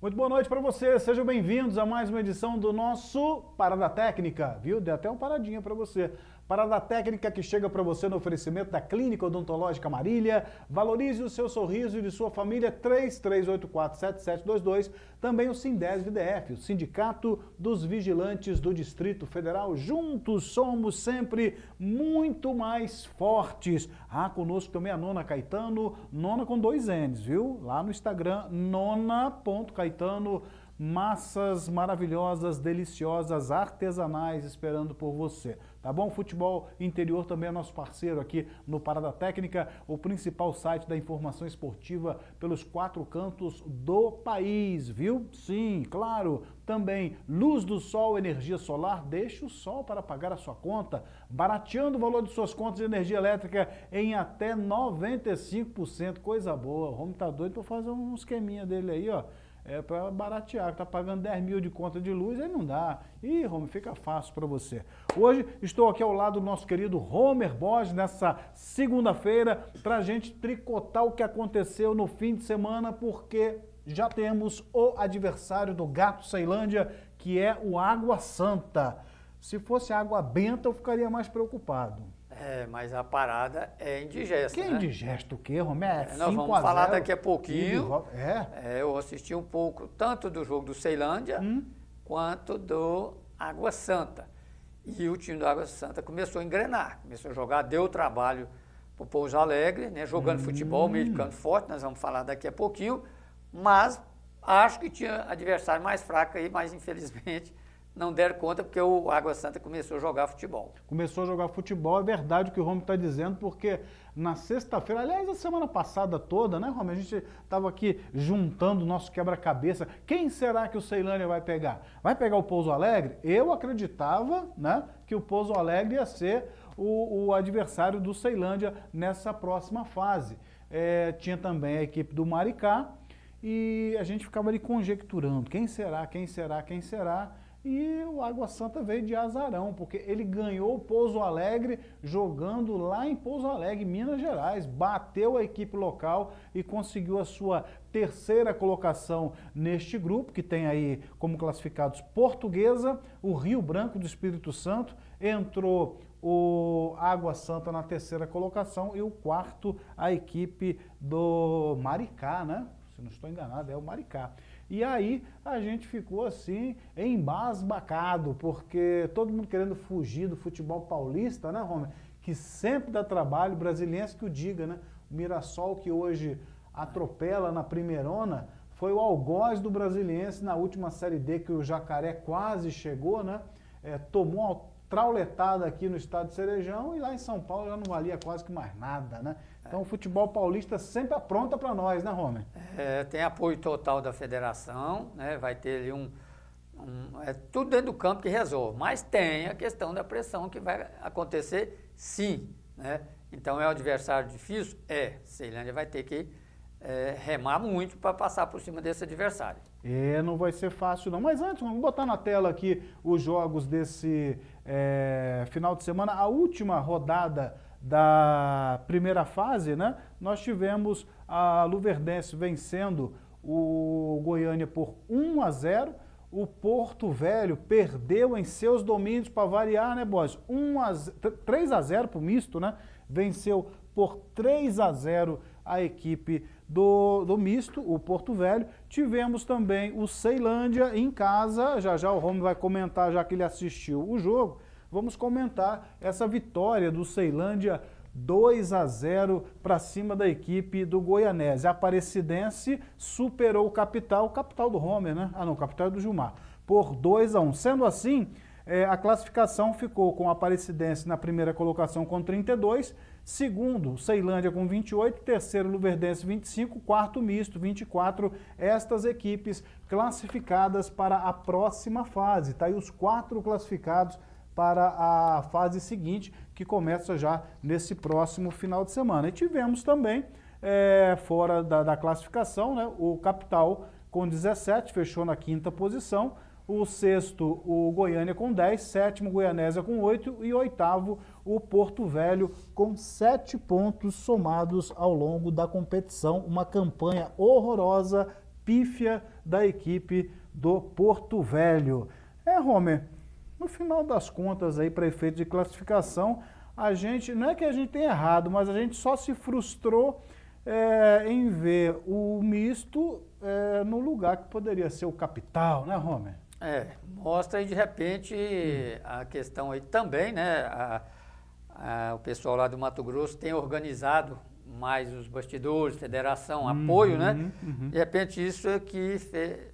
Muito boa noite para você, sejam bem-vindos a mais uma edição do nosso Parada Técnica, viu? Deu até uma paradinha para você. Parada Técnica que chega para você no oferecimento da Clínica Odontológica Marília. Valorize o seu sorriso e de sua família, 33847722. Também o Sindesv-DF, o Sindicato dos Vigilantes do Distrito Federal. Juntos somos sempre muito mais fortes. Conosco também a Nona Caetano, Nona com 2 N's, viu? Lá no Instagram, nona.caetano. Massas maravilhosas, deliciosas, artesanais esperando por você, tá bom? Futebol Interior também é nosso parceiro aqui no Parada Técnica, o principal site da informação esportiva pelos 4 cantos do país, viu? Sim, claro. Também Luz do Sol, energia solar, deixa o sol para pagar a sua conta, barateando o valor de suas contas de energia elétrica em até 95%, coisa boa. O Romy tá doido para fazer um esqueminha dele aí, ó. É para baratear, tá pagando 10 mil de conta de luz, aí não dá. Ih, Romy, fica fácil para você. Hoje estou aqui ao lado do nosso querido Romer Borges, nessa segunda-feira, para a gente tricotar o que aconteceu no fim de semana, porque já temos o adversário do Gato Ceilândia, que é o Água Santa. Se fosse Água Benta, eu ficaria mais preocupado. Mas a parada é indigesta, Que né? indigesto o quê, Romer? Nós vamos falar daqui a pouquinho. É? Eu assisti um pouco tanto do jogo do Ceilândia quanto do Água Santa. E o time do Água Santa começou a engrenar, começou a jogar, deu trabalho para o Pouso Alegre, né? Jogando futebol, meio de campo forte, nós vamos falar daqui a pouquinho. Mas acho que tinha adversário mais fraco aí, mas infelizmente não deram conta porque o Água Santa começou a jogar futebol. Começou a jogar futebol, é verdade o que o Romy está dizendo, porque na sexta-feira, aliás, a semana passada toda, né, Romy? A gente estava aqui juntando o nosso quebra-cabeça. Quem será que o Ceilândia vai pegar? Vai pegar o Pouso Alegre? Eu acreditava, né, que o Pouso Alegre ia ser o adversário do Ceilândia nessa próxima fase. Tinha também a equipe do Maricá e a gente ficava ali conjecturando. Quem será? Quem será? Quem será? E o Água Santa veio de azarão, porque ele ganhou o Pouso Alegre jogando lá em Pouso Alegre, Minas Gerais. Bateu a equipe local e conseguiu a sua terceira colocação neste grupo, que tem aí como classificados Portuguesa, o Rio Branco do Espírito Santo, entrou o Água Santa na terceira colocação e o quarto a equipe do Maricá, né? Se não estou enganado, é o Maricá. E aí a gente ficou assim, embasbacado, porque todo mundo querendo fugir do futebol paulista, né, Romer? Que sempre dá trabalho, brasiliense que o diga, né? O Mirassol, que hoje atropela na primeirona, foi o algoz do brasiliense na última Série D, que o Jacaré quase chegou, né? Tomou uma trauletada aqui no estado de Cerejão e lá em São Paulo já não valia quase que mais nada, né? Então o futebol paulista sempre apronta para nós, né, Romer? Tem apoio total da federação, né? Vai ter ali tudo dentro do campo que resolve, mas tem a questão da pressão que vai acontecer sim, né? Então é um adversário difícil? Ceilândia vai ter que remar muito para passar por cima desse adversário. Não vai ser fácil não, mas antes vamos botar na tela aqui os jogos desse final de semana, a última rodada da primeira fase, né? Nós tivemos a Luverdense vencendo o Goiânia por 1-0, o Porto Velho perdeu em seus domínios para variar, né, Borges? 3-0 para o misto, né? Venceu por 3-0 a equipe do misto, o Porto Velho. Tivemos também o Ceilândia em casa, já o Romy vai comentar, já que ele assistiu o jogo. Vamos comentar essa vitória do Ceilândia 2-0 para cima da equipe do Goianese. A Aparecidense superou o capital do Romer, né? Não, o capital é do Gilmar, por 2-1. Sendo assim, a classificação ficou com a Aparecidense na primeira colocação com 32, segundo Ceilândia com 28, terceiro Luverdense 25, quarto misto 24. Estas equipes classificadas para a próxima fase. Tá aí os 4 classificados para a fase seguinte, que começa já nesse próximo final de semana. E tivemos também, fora da classificação, né, o Capital com 17, fechou na 5ª posição, o sexto, o Goiânia com 10, sétimo, Goianésia com 8 e oitavo, o Porto Velho com 7 pontos somados ao longo da competição. Uma campanha horrorosa, pífia da equipe do Porto Velho. Romer, no final das contas aí, para efeito de classificação, a gente, não é que a gente tenha errado, mas a gente só se frustrou em ver o misto no lugar que poderia ser o capital, né, Romer? Mostra aí de repente a questão aí também, né? O pessoal lá do Mato Grosso tem organizado mais os bastidores, federação, apoio, né? De repente isso é que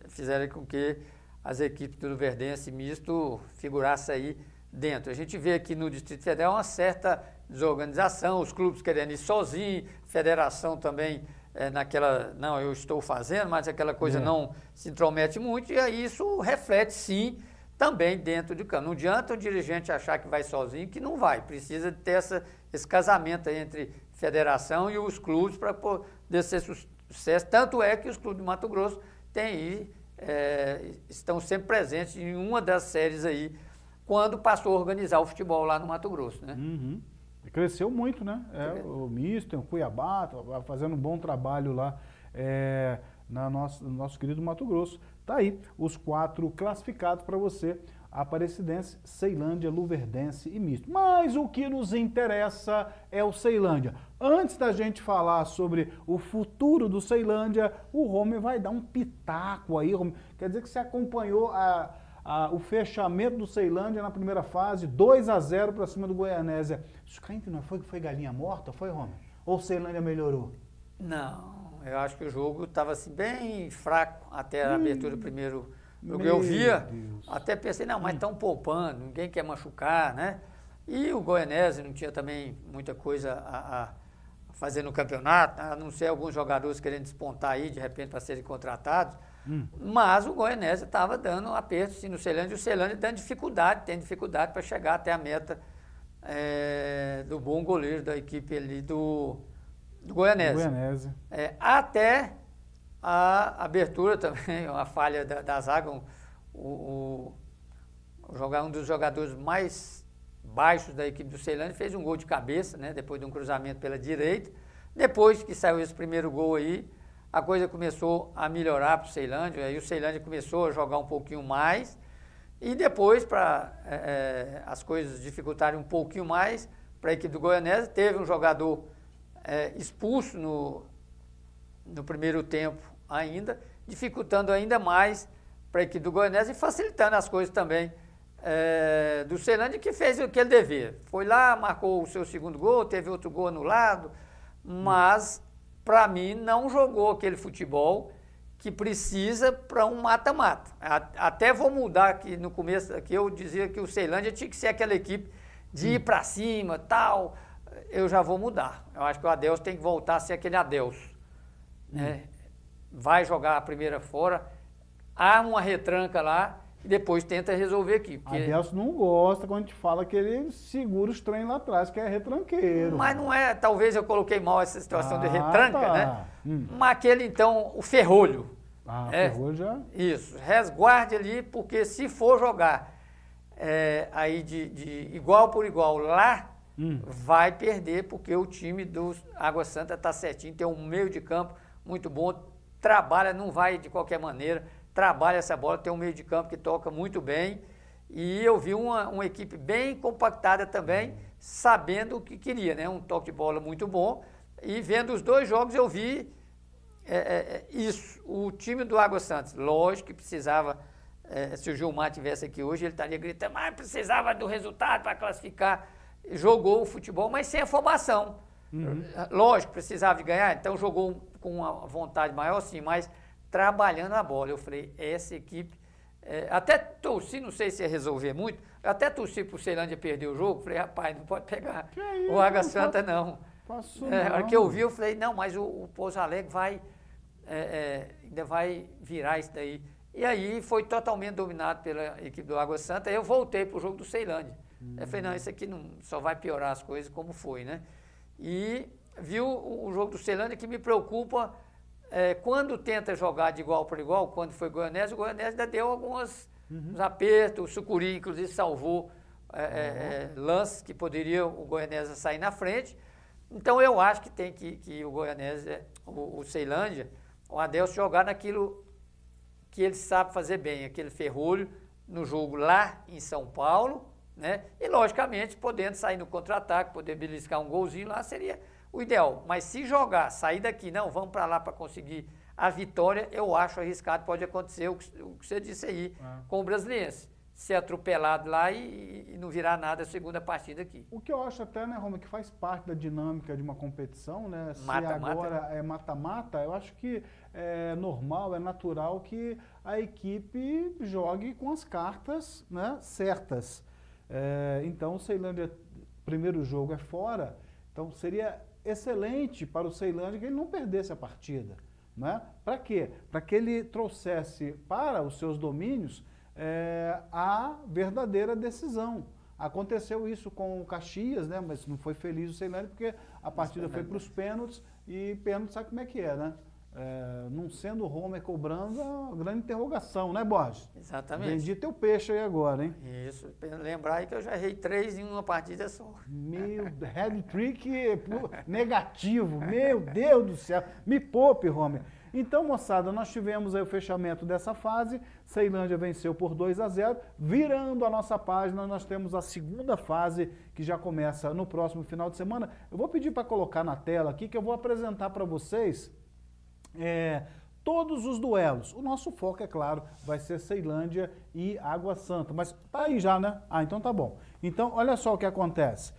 fizeram com que as equipes do Luverdense misto figurassem aí dentro. A gente vê aqui no Distrito Federal uma certa desorganização, os clubes querendo ir sozinhos, federação também naquela, não, eu estou fazendo, mas aquela coisa não se intromete muito, e aí isso reflete sim também dentro de campo. Não adianta o dirigente achar que vai sozinho, que não vai, precisa ter esse casamento aí entre federação e os clubes para poder ser sucesso, tanto é que os clubes de Mato Grosso estão sempre presentes em uma das séries aí, quando passou a organizar o futebol lá no Mato Grosso, né? Cresceu muito, né? O misto, tem o Cuiabá, tá fazendo um bom trabalho lá no nosso querido Mato Grosso. Tá aí os 4 classificados para você: Aparecidense, Ceilândia, Luverdense e misto. Mas o que nos interessa é o Ceilândia. Antes da gente falar sobre o futuro do Ceilândia, o Romer vai dar um pitaco aí, Romer. Quer dizer que você acompanhou o fechamento do Ceilândia na primeira fase, 2-0 para cima do Goianésia. Isso crente não foi galinha morta, foi, Romer? Ou o Ceilândia melhorou? Não, eu acho que o jogo estava assim, bem fraco até a abertura do primeiro jogo. Eu via, até pensei, não, mas estão poupando, ninguém quer machucar, né? E o Goianésia não tinha também muita coisa a fazer no campeonato, a não ser alguns jogadores querendo despontar aí, de repente, para serem contratados. Mas o Goianésia estava dando um aperto sim, no Ceilândia, e o Ceilândia tem dificuldade para chegar até a meta do bom goleiro da equipe ali do Goianésia. Até a abertura também, a falha da zaga, um dos jogadores mais baixos da equipe do Ceilândia fez um gol de cabeça, né, depois de um cruzamento pela direita. Depois que saiu esse primeiro gol aí, a coisa começou a melhorar para o Ceilândia, aí o Ceilândia começou a jogar um pouquinho mais, e depois, para as coisas dificultarem um pouquinho mais, para a equipe do Goianésia, teve um jogador expulso no primeiro tempo ainda, dificultando ainda mais para a equipe do Goianésia e facilitando as coisas também do Ceilândia, que fez o que ele devia. Foi lá, marcou o seu segundo gol, teve outro gol anulado, mas para mim não jogou aquele futebol que precisa para um mata-mata. Até vou mudar aqui no começo, aqui eu dizia que o Ceilândia tinha que ser aquela equipe de ir para cima, tal. Eu já vou mudar. Eu acho que o Adelso tem que voltar a ser aquele Adelso. Né? Vai jogar a primeira fora, arma uma retranca lá e depois tenta resolver aqui. Porque Adelso não gosta quando a gente fala que ele segura os trem lá atrás, que é retranqueiro. Mas não é, talvez eu coloquei mal essa situação de retranca, né? Mas aquele então, o ferrolho. Ferrolho já. Isso, resguarde ali, porque se for jogar aí de igual por igual lá, vai perder, porque o time do Água Santa está certinho, tem um meio de campo muito bom, trabalha, não vai de qualquer maneira, trabalha essa bola, tem um meio de campo que toca muito bem, e eu vi uma equipe bem compactada também, sabendo o que queria, né? Um toque de bola muito bom, e vendo os dois jogos eu vi isso, o time do Água Santa, lógico que precisava, se o Gilmar tivesse aqui hoje, ele estaria gritando, mas precisava do resultado para classificar, jogou o futebol, mas sem afobação. Lógico, precisava de ganhar, então jogou com uma vontade maior, sim, mas trabalhando a bola. Eu falei, essa equipe, até torci, não sei se ia resolver muito, eu até torci para o Ceilândia perder o jogo, falei, rapaz, não pode pegar o Água Santa, não. A hora que eu vi, eu falei, não, mas o Pouso Alegre ainda vai virar isso daí. E aí foi totalmente dominado pela equipe do Água Santa, aí eu voltei para o jogo do Ceilândia. Eu falei, não, isso aqui só vai piorar as coisas como foi, né? E viu o jogo do Ceilândia, que me preocupa quando tenta jogar de igual para igual, quando foi o Goianésia ainda deu alguns apertos, o Sucuri inclusive salvou lances que poderia o Goianésia sair na frente. Então eu acho que tem que o Goianésia, o Ceilândia, o Adelso jogar naquilo que ele sabe fazer bem, aquele ferrolho no jogo lá em São Paulo, né? E logicamente podendo sair no contra-ataque, poder beliscar um golzinho lá seria o ideal. Mas se jogar, sair daqui, não, vamos para lá para conseguir a vitória, eu acho arriscado, pode acontecer o que você disse aí com o Brasiliense. Ser atropelado lá e não virar nada a segunda partida aqui. O que eu acho até, né, Roma, que faz parte da dinâmica de uma competição, né? Se Mata-mata. agora é mata-mata, eu acho que é normal, é natural que a equipe jogue com as cartas, né, certas. Então, o Ceilândia, primeiro jogo é fora, então seria excelente para o Ceilândia que ele não perdesse a partida, né? Para quê? Para que ele trouxesse para os seus domínios a verdadeira decisão. Aconteceu isso com o Caxias, né? Mas não foi feliz o Ceilândia porque a partida foi para os pênaltis e pênalti sabe como é que é, né? Não sendo o Homer cobrando, é uma grande interrogação, né, Borges? Exatamente. Vendi teu peixe aí agora, hein? Isso, lembrar aí que eu já errei 3 em uma partida só. Meu, head trick negativo, meu Deus do céu. Me poupe, Homer. Então, moçada, nós tivemos aí o fechamento dessa fase, Ceilândia venceu por 2-0, virando a nossa página, nós temos a segunda fase, que já começa no próximo final de semana. Eu vou pedir para colocar na tela aqui, que eu vou apresentar para vocês todos os duelos. O nosso foco, é claro, vai ser Ceilândia e Água Santa, mas tá aí já, né? Então tá bom. Então, olha só o que acontece.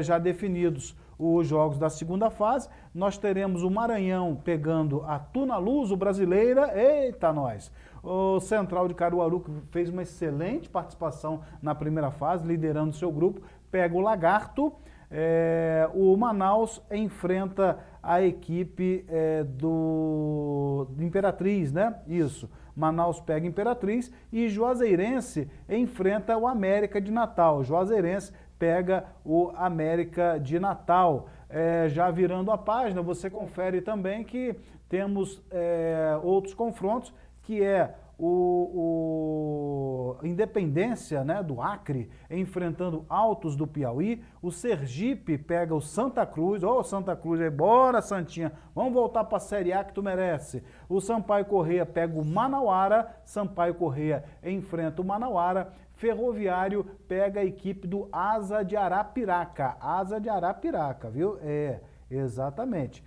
Já definidos os jogos da segunda fase, nós teremos o Maranhão pegando a Tuna-Luz, o Brasileira, eita nós! O Central de Caruaru, que fez uma excelente participação na primeira fase, liderando seu grupo, pega o Lagarto. O Manaus enfrenta a equipe do Imperatriz, né? Isso. Manaus pega Imperatriz e Juazeirense enfrenta o América de Natal. Juazeirense pega o América de Natal. Já virando a página, você confere também que temos outros confrontos, que o Independência, né, do Acre, enfrentando Altos do Piauí. O Sergipe pega o Santa Cruz. Ô, Santa Cruz, aí, bora, Santinha, vamos voltar para a Série A que tu merece. O Sampaio Corrêa pega o Manauara. Sampaio Corrêa enfrenta o Manauara. Ferroviário pega a equipe do Asa de Arapiraca. Asa de Arapiraca, viu? Exatamente.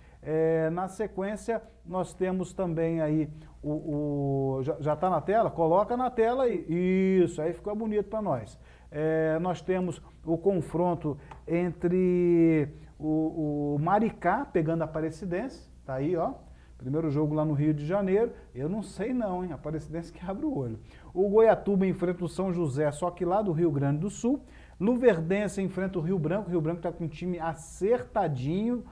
Na sequência, nós temos também aí já está na tela? Coloca na tela aí. Isso, aí ficou bonito para nós. Nós temos o confronto entre o Maricá pegando a Aparecidense. Tá aí, ó. Primeiro jogo lá no Rio de Janeiro. Eu não sei não, hein? Aparecidense que abre o olho. O Goiatuba enfrenta o São José, só que lá do Rio Grande do Sul. Luverdense enfrenta o Rio Branco. O Rio Branco está com um time acertadinho.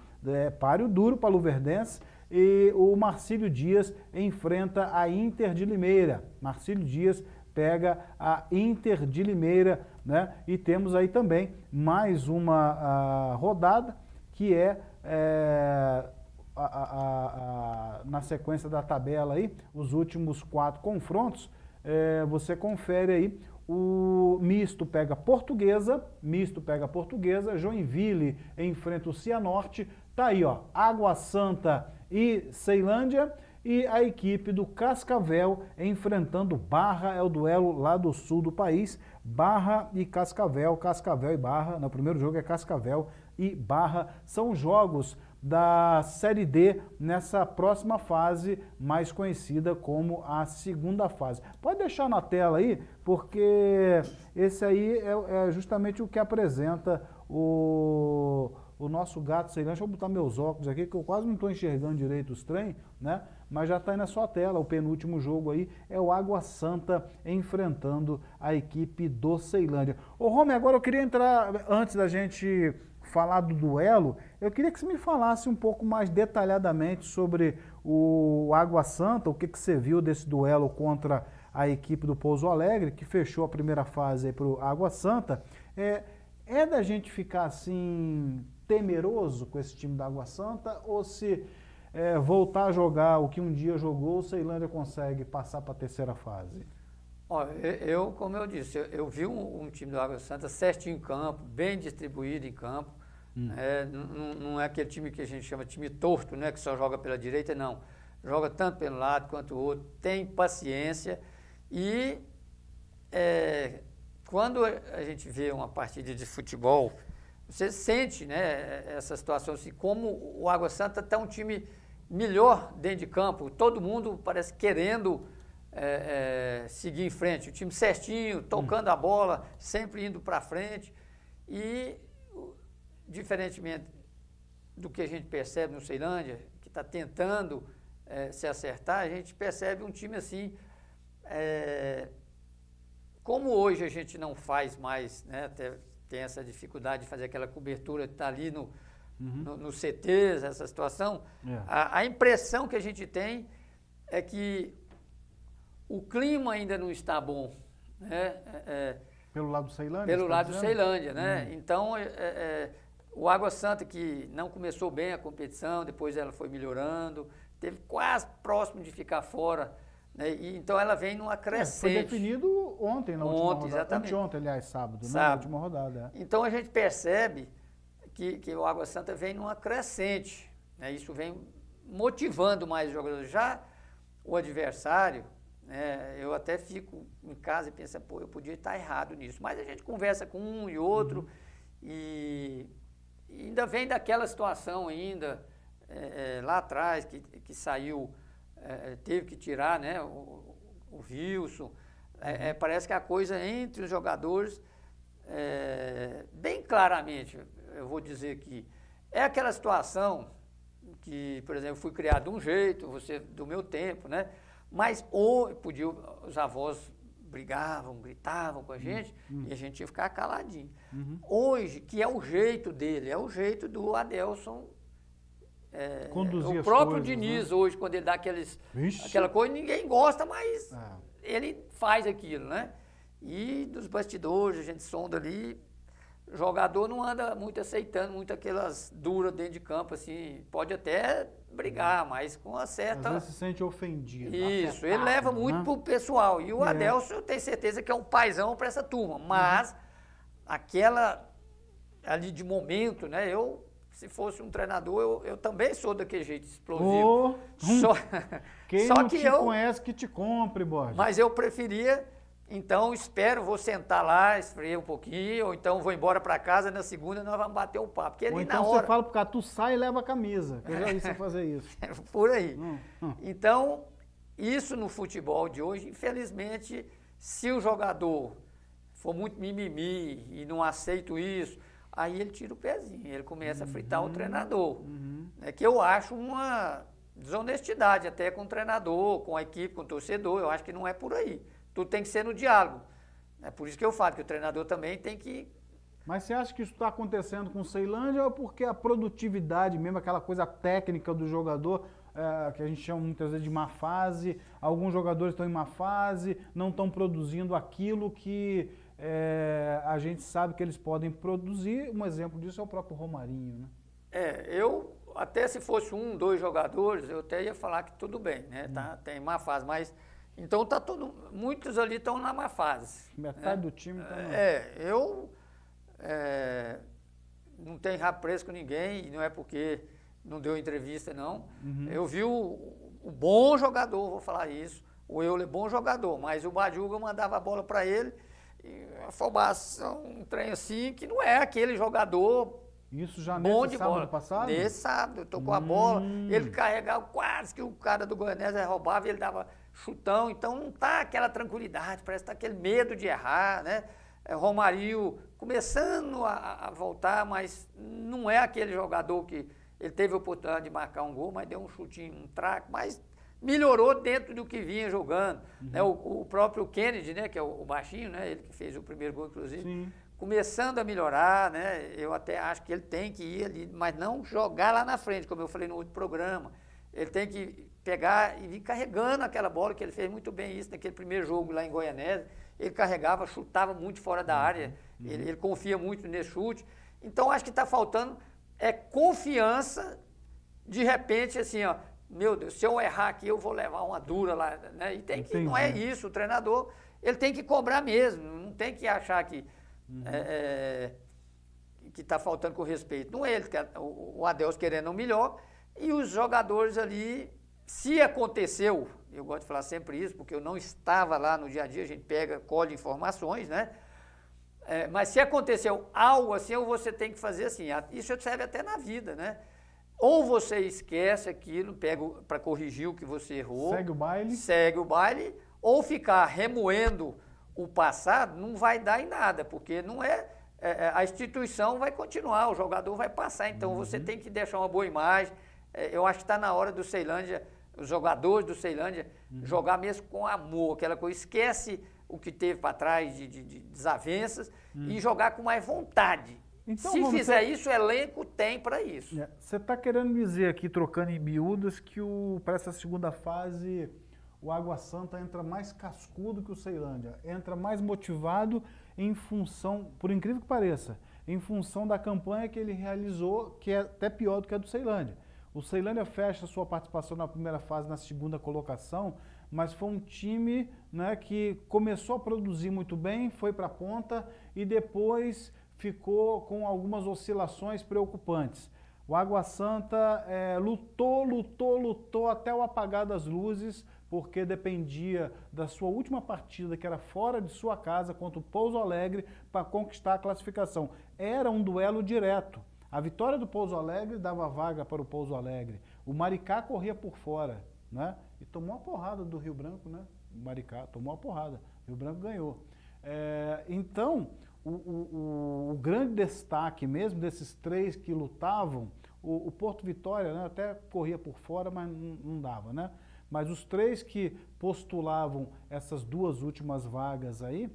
Páreo duro para Luverdense. E o Marcílio Dias enfrenta a Inter de Limeira. Marcílio Dias pega a Inter de Limeira, né? E temos aí também mais uma rodada, que na sequência da tabela aí, os últimos 4 confrontos. Você confere aí. O Misto pega Portuguesa, Joinville enfrenta o Cianorte. Tá aí, ó, Água Santa e Ceilândia, e a equipe do Cascavel enfrentando Barra, é o duelo lá do sul do país, Barra e Cascavel, Cascavel e Barra, no primeiro jogo é Cascavel e Barra, são jogos da Série D nessa próxima fase, mais conhecida como a segunda fase. Pode deixar na tela aí, porque esse aí é justamente o que apresenta o nosso gato Ceilândia. Deixa eu botar meus óculos aqui, que eu quase não estou enxergando direito os trem, né? Mas já está aí na sua tela, o penúltimo jogo aí é o Água Santa enfrentando a equipe do Ceilândia. Ô Rome, agora eu queria entrar, antes da gente falar do duelo, eu queria que você me falasse um pouco mais detalhadamente sobre o Água Santa, o que você viu desse duelo contra a equipe do Pouso Alegre, que fechou a primeira fase para o Água Santa. É da gente ficar assim temeroso com esse time da Água Santa, ou se voltar a jogar o que um dia jogou, o Ceilândia consegue passar para a terceira fase? Olha, como eu disse, eu vi um time do Água Santa certinho em campo, bem distribuído em campo. Não é aquele time que a gente chama de time torto, né, que só joga pela direita, não. joga tanto pelo lado quanto o outro, tem paciência e quando a gente vê uma partida de futebol, você sente, né, essa situação assim, como o Água Santa está um time melhor dentro de campo, todo mundo parece querendo seguir em frente, o time certinho, tocando a bola, sempre indo para frente e, diferentemente do que a gente percebe no Ceilândia, que está tentando se acertar, a gente percebe um time assim, como hoje a gente não faz mais, né, até tem essa dificuldade de fazer aquela cobertura que está ali no CTs, essa situação, a impressão que a gente tem é que o clima ainda não está bom, né? Pelo lado do Ceilândia? Pelo lado do Ceilândia, né? Então, o Água Santa, que não começou bem a competição, depois ela foi melhorando, teve quase próximo de ficar fora, né? E, então ela vem numa crescente. Foi definido ontem, na última rodada. Exatamente. Anteontem, aliás, sábado, né? Na última rodada. Então a gente percebe que o Água Santa vem numa crescente, né? Isso vem motivando mais os jogadores. Já o adversário, né, eu até fico em casa e penso, pô, eu podia estar errado nisso. Mas a gente conversa com um e outro e ainda vem daquela situação ainda, lá atrás, que saiu, teve que tirar, né, o Wilson. Parece que a coisa entre os jogadores, bem claramente, eu vou dizer que é aquela situação que, por exemplo, fui criado de um jeito, você do meu tempo, né? Mas os avós brigavam, gritavam com a gente e a gente tinha que ficar caladinho. Hoje, que é o jeito dele, é o jeito do Adelson. Conduzir o próprio coisas, Diniz, né? hoje, quando ele dá aquela coisa, ninguém gosta, mas ele faz aquilo, né? E dos bastidores, a gente sonda ali, jogador não anda muito aceitando muito aquelas duras dentro de campo, assim, pode até brigar, mas com uma certa... Às vezes se sente ofendido. Isso, ele leva muito pro pessoal. E o Adelson, eu tenho certeza que é um paizão para essa turma, mas aquela ali de momento, né, se fosse um treinador, eu também sou daquele jeito explosivo. Quem só não que te conhece, que te compre, Borges. Mas eu preferia, então vou sentar lá, esfriar um pouquinho, ou então vou embora para casa, na segunda nós vamos bater um papo. Porque ali ou então na hora... você fala pro cara, tu sai e leva a camisa. Eu já vi você fazer isso. Por aí. Então, isso no futebol de hoje, infelizmente, se o jogador for muito mimimi e não aceita isso, aí ele tira o pezinho, ele começa a fritar o treinador. Que eu acho uma desonestidade até com o treinador, com a equipe, com o torcedor, eu acho que não é por aí. Tudo tem que ser no diálogo. É por isso que eu falo que o treinador também tem que... Mas você acha que isso está acontecendo com o Ceilândia ou porque a produtividade mesmo, aquela coisa técnica do jogador, que a gente chama muitas vezes de má fase, alguns jogadores estão em má fase, não estão produzindo aquilo que a gente sabe que eles podem produzir. Um exemplo disso é o próprio Romarinho, né? Eu, até se fosse 1, 2 jogadores, eu até ia falar que tudo bem, né? Tem má fase, mas... Então muitos ali estão na má fase. Metade do time está eu não tenho rabo preso com ninguém, e não é porque não deu entrevista, não. Eu vi o bom jogador, vou falar isso, o Euler é bom jogador, mas o Badiuga mandava a bola para ele, e a afobação, um trem assim, que não é aquele jogador... Isso já bom nesse sábado passado? Nesse sábado, tocou a bola, ele carregava quase que o cara do Goianésia roubava e ele dava chutão, então não tá aquela tranquilidade, parece que tá aquele medo de errar, né? Romarinho começando a voltar, mas não é aquele jogador que ele teve a oportunidade de marcar um gol, mas deu um chutinho, um traque, mas melhorou dentro do que vinha jogando. Né? O próprio Kennedy, né, que é o baixinho, né, ele que fez o primeiro gol, inclusive, Sim. Começando a melhorar, né? Eu até acho que ele tem que ir ali, mas não jogar lá na frente, como eu falei no outro programa. Ele tem que pegar e vir carregando aquela bola, que ele fez muito bem isso naquele primeiro jogo lá em Goianésia. Ele carregava, chutava muito fora da área, ele confia muito nesse chute. Então, acho que está faltando confiança, de repente, assim, ó, meu Deus, se eu errar aqui, eu vou levar uma dura lá, né? E tem que, não é isso, o treinador, ele tem que cobrar mesmo, não tem que achar que que está faltando com respeito. Não é ele, o Adelson querendo o melhor, e os jogadores ali Se aconteceu, eu gosto de falar sempre isso, porque eu não estava lá no dia a dia, a gente colhe informações, né? Mas se aconteceu algo assim, você tem que fazer assim, isso serve até na vida, né? Ou você esquece aquilo, pega para corrigir o que você errou. Segue o baile, ou ficar remoendo o passado não vai dar em nada, porque não a instituição vai continuar, o jogador vai passar, então você tem que deixar uma boa imagem. Eu acho que está na hora do Ceilândia, os jogadores do Ceilândia, jogar mesmo com amor, aquela coisa, esquece o que teve para trás de desavenças e jogar com mais vontade. Então, se fizer isso, o elenco tem para isso. Você está querendo dizer aqui, trocando em miúdas, que para essa segunda fase o Água Santa entra mais cascudo que o Ceilândia, entra mais motivado em função, por incrível que pareça, em função da campanha que ele realizou, que é até pior do que a do Ceilândia. O Ceilândia fecha sua participação na primeira fase, na segunda colocação, mas foi um time, né, que começou a produzir muito bem, foi para a ponta e depois ficou com algumas oscilações preocupantes. O Água Santa lutou até o apagar das luzes, porque dependia da sua última partida, que era fora de sua casa, contra o Pouso Alegre, para conquistar a classificação. Era um duelo direto. A vitória do Pouso Alegre dava vaga para o Pouso Alegre. O Maricá corria por fora, né? E tomou uma porrada do Rio Branco, né? O Maricá tomou uma porrada. O Rio Branco ganhou. Então, o grande destaque mesmo desses três que lutavam, o Porto Vitória, né, até corria por fora, mas não dava, né? Mas os três que postulavam essas duas últimas vagas aí,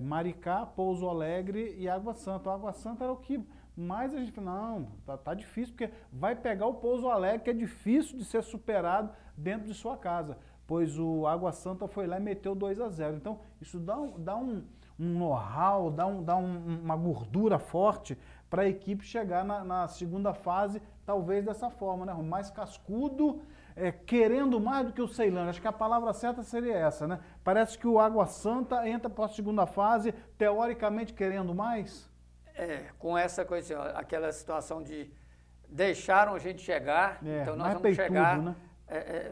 Maricá, Pouso Alegre e Água Santa. O Água Santa era o que mais a gente falou, não, tá difícil, porque vai pegar o Pouso Alegre, que é difícil de ser superado dentro de sua casa, pois o Água Santa foi lá e meteu 2-0. Então, isso dá um know-how, dá uma gordura forte para a equipe chegar na segunda fase, talvez dessa forma, né? Mais cascudo, querendo mais do que o Ceilândia. Acho que a palavra certa seria essa, né? Parece que o Água Santa entra para a segunda fase, teoricamente querendo mais. Com essa coisa, aquela situação de deixaram a gente chegar, então nós vamos chegar, né?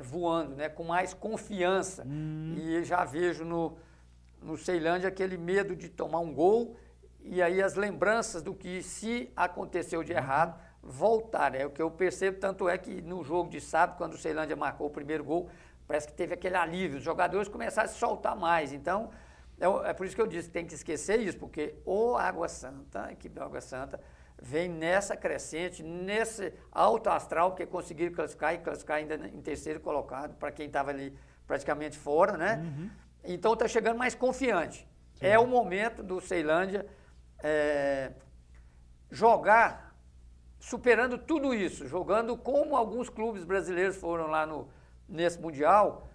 Voando, né? Com mais confiança. E já vejo no Ceilândia aquele medo de tomar um gol e aí as lembranças do que se aconteceu de errado voltar. É o que eu percebo, tanto é que no jogo de sábado, quando o Ceilândia marcou o primeiro gol, parece que teve aquele alívio, os jogadores começaram a se soltar mais. Então, é por isso que eu disse que tem que esquecer isso, porque o Água Santa, a equipe do Água Santa, vem nessa crescente, nesse alto astral, porque conseguiram classificar e classificar ainda em terceiro colocado, para quem estava ali praticamente fora, né? Então está chegando mais confiante. Sim. É o momento do Ceilândia jogar, superando tudo isso, jogando como alguns clubes brasileiros foram lá nesse Mundial,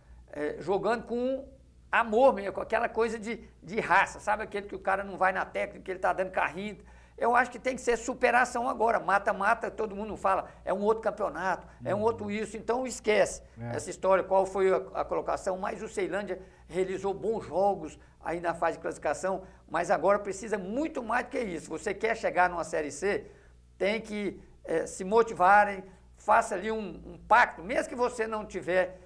jogando com amor mesmo, com aquela coisa de raça, sabe? Aquele que o cara não vai na técnica, que ele está dando carrinho. Eu acho que tem que ser superação agora. Mata-mata, todo mundo fala, é um outro campeonato, é um outro isso. Então esquece essa história, qual foi a colocação. Mas o Ceilândia realizou bons jogos aí na fase de classificação, mas agora precisa muito mais do que isso. Você quer chegar numa Série C, tem que se motivarem, faça ali um pacto, mesmo que você não tiver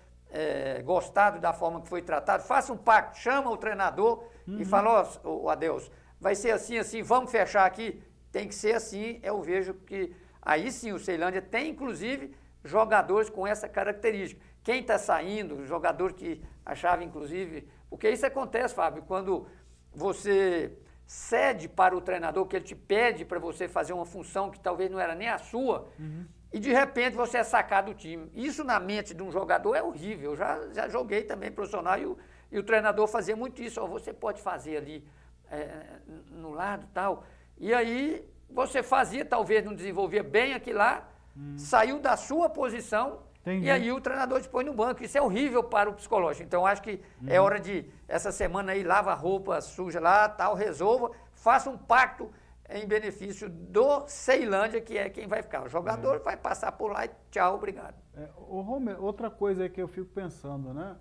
gostado da forma que foi tratado, faça um pacto, chama o treinador e fala, ó, Adeus, vai ser assim, assim, vamos fechar aqui, tem que ser assim. Eu vejo que aí sim o Ceilândia tem, inclusive, jogadores com essa característica. Quem está saindo, jogador que achava, inclusive, porque isso acontece, Fábio, quando você cede para o treinador, que ele te pede para você fazer uma função que talvez não era nem a sua, e de repente você é sacado do time. Isso na mente de um jogador é horrível. Eu já joguei também profissional e o treinador fazia muito isso. Ó, você pode fazer ali no lado e tal. E aí você fazia, talvez não desenvolvia bem aquilo lá, saiu da sua posição. Entendi. E aí o treinador te põe no banco. Isso é horrível para o psicológico. Então acho que é hora de, essa semana aí, lava a roupa suja lá, tal, resolva, faça um pacto em benefício do Ceilândia, que é quem vai ficar. O jogador vai passar por lá e tchau, obrigado. Ô, Romer, outra coisa que eu fico pensando, né?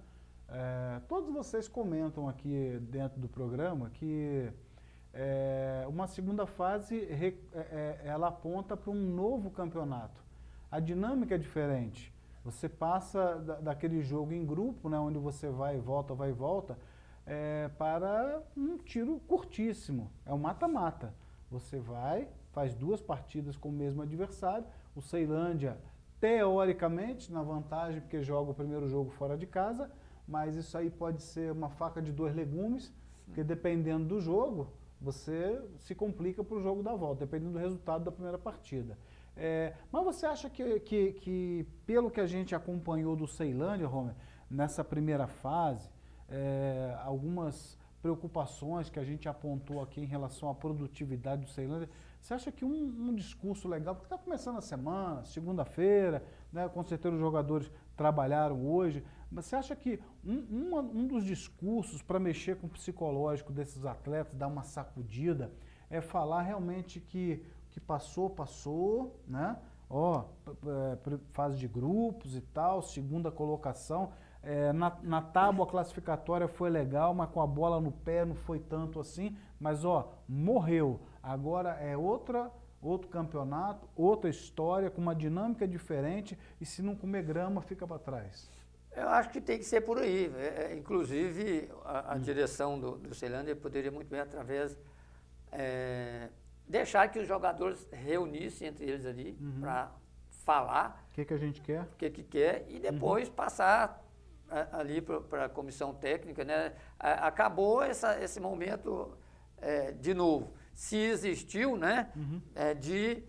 Todos vocês comentam aqui dentro do programa que uma segunda fase ela aponta para um novo campeonato. A dinâmica é diferente. Você passa daquele jogo em grupo, né, onde você vai e volta, para um tiro curtíssimo. É um mata-mata. Você vai, faz 2 partidas com o mesmo adversário. O Ceilândia, teoricamente, na vantagem, porque joga o primeiro jogo fora de casa, mas isso aí pode ser uma faca de 2 legumes, porque dependendo do jogo, você se complica para o jogo da volta, dependendo do resultado da primeira partida. Mas você acha que pelo que a gente acompanhou do Ceilândia, Romer, nessa primeira fase, algumas preocupações que a gente apontou aqui em relação à produtividade do Ceilândia, você acha que um discurso legal, porque está começando a semana, segunda-feira, né, com certeza os jogadores trabalharam hoje, mas você acha que um dos discursos para mexer com o psicológico desses atletas, dar uma sacudida, é falar realmente que passou, né? Fase de grupos e tal, segunda colocação, na tábua classificatória foi legal, mas com a bola no pé não foi tanto assim, mas morreu. Agora é outro campeonato, outra história, com uma dinâmica diferente, e se não comer grama, fica para trás. Eu acho que tem que ser por aí. Inclusive, a direção do Ceilândia poderia muito bem, através, deixar que os jogadores reunissem entre eles ali para falar o que a gente quer, o que quer, e depois passar ali para a comissão técnica, né? Acabou esse momento de novo. Se existiu, né, de